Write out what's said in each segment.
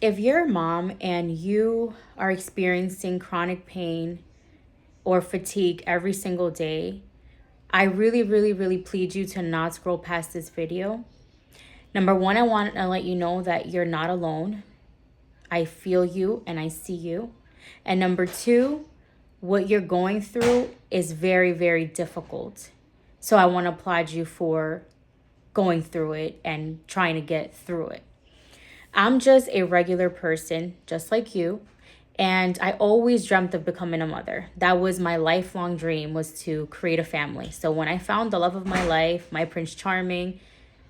If you're a mom and you are experiencing chronic pain or fatigue every single day, I really, really, really plead you to not scroll past this video. Number one, I want to let you know that you're not alone. I feel you and I see you. And number two, what you're going through is very, very difficult. So I want to applaud you for going through it and trying to get through it. I'm just a regular person, just like you. And I always dreamt of becoming a mother. That was my lifelong dream, was to create a family. So when I found the love of my life, my Prince Charming,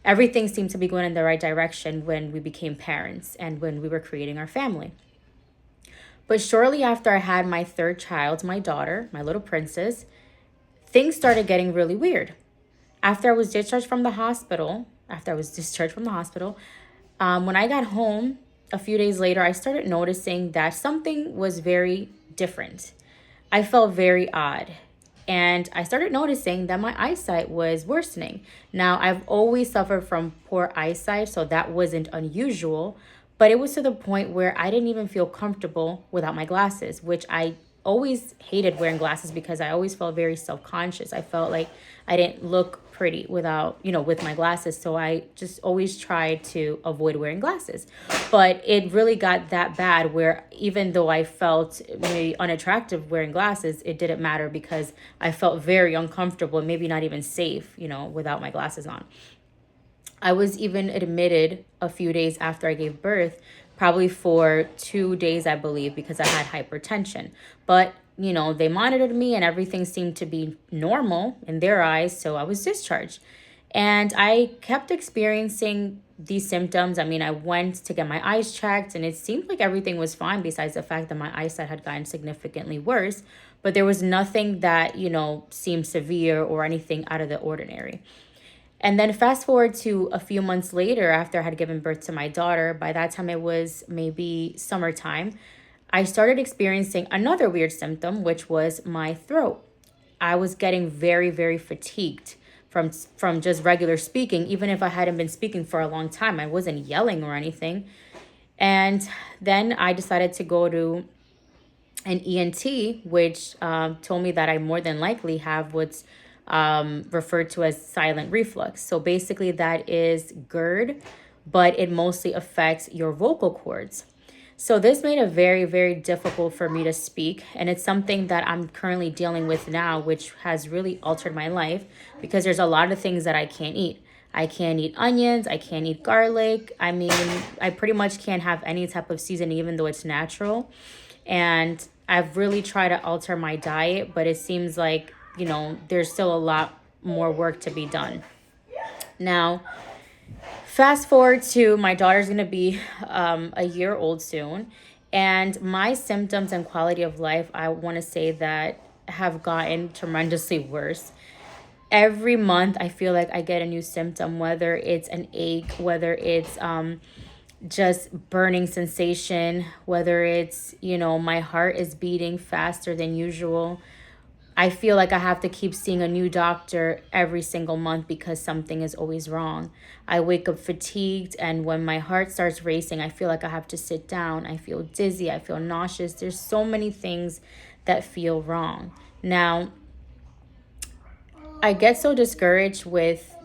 everything seemed to be going in the right direction when we became parents and when we were creating our family. But shortly after I had my third child, my daughter, my little princess, things started getting really weird. After I was discharged from the hospital, when I got home a few days later, I started noticing that something was very different. I felt very odd. And I started noticing that my eyesight was worsening. Now, I've always suffered from poor eyesight, so that wasn't unusual. But it was to the point where I didn't even feel comfortable without my glasses, which I always hated wearing glasses because I always felt very self-conscious. I felt like I didn't look pretty without, with my glasses. So I just always tried to avoid wearing glasses. But it really got that bad where even though I felt maybe unattractive wearing glasses, it didn't matter because I felt very uncomfortable, maybe not even safe, without my glasses on. I was even admitted a few days after I gave birth, probably for 2 days, I believe, because I had hypertension. But, they monitored me and everything seemed to be normal in their eyes. So I was discharged. And I kept experiencing these symptoms. I mean, I went to get my eyes checked and it seemed like everything was fine besides the fact that my eyesight had gotten significantly worse. But there was nothing that, seemed severe or anything out of the ordinary. And then fast forward to a few months later, after I had given birth to my daughter, by that time it was maybe summertime, I started experiencing another weird symptom, which was my throat. I was getting very, very fatigued from just regular speaking, even if I hadn't been speaking for a long time. I wasn't yelling or anything. And then I decided to go to an ENT, which told me that I more than likely have what's referred to as silent reflux. So basically, that is GERD, but it mostly affects your vocal cords. So this made it very, very difficult for me to speak. And it's something that I'm currently dealing with now, which has really altered my life because there's a lot of things that I can't eat. I can't eat onions. I can't eat garlic. I mean, I pretty much can't have any type of seasoning, even though it's natural. And I've really tried to alter my diet, but it seems like, there's still a lot more work to be done. Now, fast forward to my daughter's going to be a year old soon. And my symptoms and quality of life, I want to say that have gotten tremendously worse. Every month, I feel like I get a new symptom, whether it's an ache, whether it's just burning sensation, whether it's, my heart is beating faster than usual. I feel like I have to keep seeing a new doctor every single month because something is always wrong. I wake up fatigued, and when my heart starts racing, I feel like I have to sit down. I feel dizzy. I feel nauseous. There's so many things that feel wrong. Now, I get so discouraged with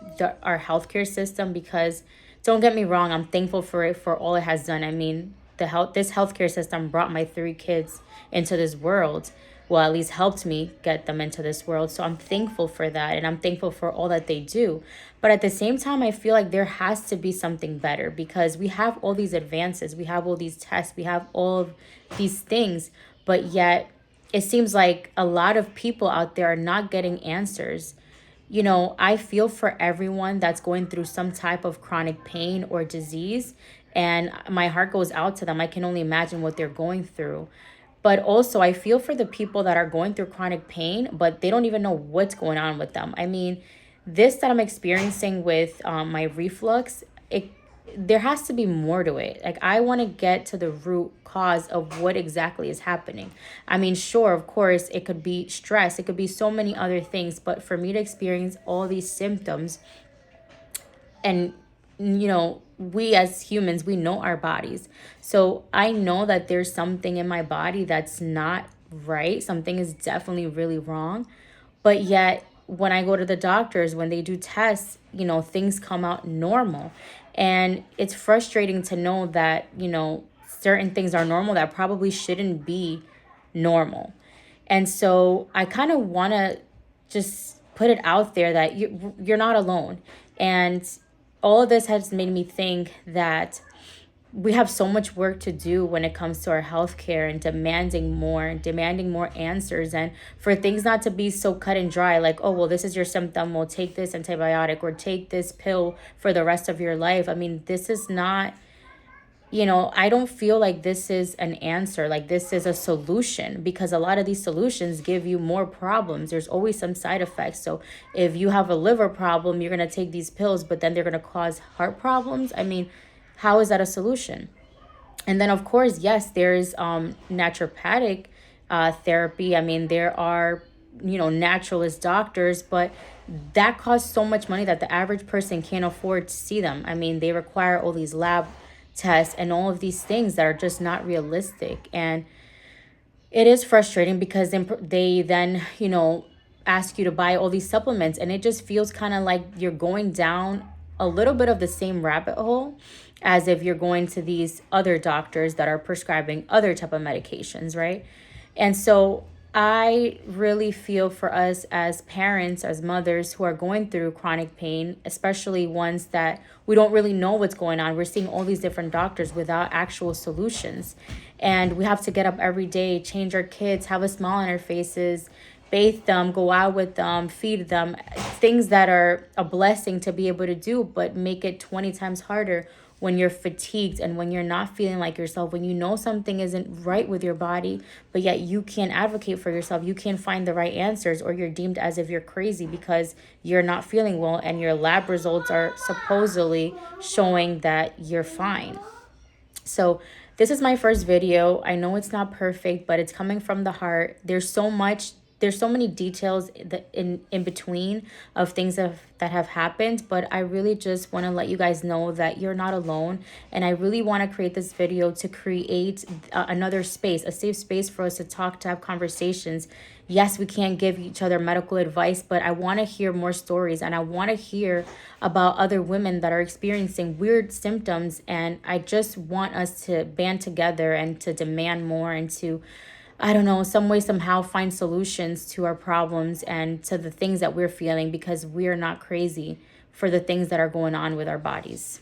our healthcare system because, don't get me wrong, I'm thankful for it, for all it has done. I mean, this healthcare system brought my 3 kids into this world. Well, at least helped me get them into this world. So I'm thankful for that. And I'm thankful for all that they do. But at the same time, I feel like there has to be something better because we have all these advances. We have all these tests. We have all of these things. But yet it seems like a lot of people out there are not getting answers. I feel for everyone that's going through some type of chronic pain or disease. And my heart goes out to them. I can only imagine what they're going through. But also, I feel for the people that are going through chronic pain, but they don't even know what's going on with them. I mean, this that I'm experiencing with my reflux, there has to be more to it. Like, I want to get to the root cause of what exactly is happening. I mean, sure, of course, it could be stress. It could be so many other things. But for me to experience all these symptoms and, we as humans, we know our bodies. So I know that there's something in my body that's not right. Something is definitely really wrong. But yet, when I go to the doctors, when they do tests, things come out normal. And it's frustrating to know that, certain things are normal that probably shouldn't be normal. And so I kind of want to just put it out there that you're not alone. And all of this has made me think that we have so much work to do when it comes to our healthcare and demanding more answers, and for things not to be so cut and dry, like, oh, well, this is your symptom, we'll take this antibiotic or take this pill for the rest of your life. I mean, this is not, I don't feel like this is an answer, like this is a solution, because a lot of these solutions give you more problems. There's always some side effects. So if you have a liver problem, you're going to take these pills, but then they're going to cause heart problems. I mean, how is that a solution? And then, of course, yes, there's naturopathic therapy. I mean, there are, naturalist doctors, but that costs so much money that the average person can't afford to see them. I mean, they require all these lab tests and all of these things that are just not realistic. And it is frustrating because they then ask you to buy all these supplements, and it just feels kind of like you're going down a little bit of the same rabbit hole as if you're going to these other doctors that are prescribing other type of medications, right? And so I really feel for us as parents, as mothers who are going through chronic pain, especially ones that we don't really know what's going on. We're seeing all these different doctors without actual solutions. And we have to get up every day, change our kids, have a smile on our faces, bathe them, go out with them, feed them, things that are a blessing to be able to do, but make it 20 times harder when you're fatigued and when you're not feeling like yourself, when you know something isn't right with your body, but yet you can't advocate for yourself. You can't find the right answers, or you're deemed as if you're crazy because you're not feeling well and your lab results are supposedly showing that you're fine. So this is my first video. I know it's not perfect, but it's coming from the heart. There's so many details in between of things that have happened, but I really just want to let you guys know that you're not alone. And I really want to create this video to create another space, a safe space for us to talk, to have conversations. Yes, we can't give each other medical advice, but I want to hear more stories, and I want to hear about other women that are experiencing weird symptoms. And I just want us to band together and to demand more, and to, I don't know, some way, somehow find solutions to our problems and to the things that we're feeling, because we're not crazy for the things that are going on with our bodies.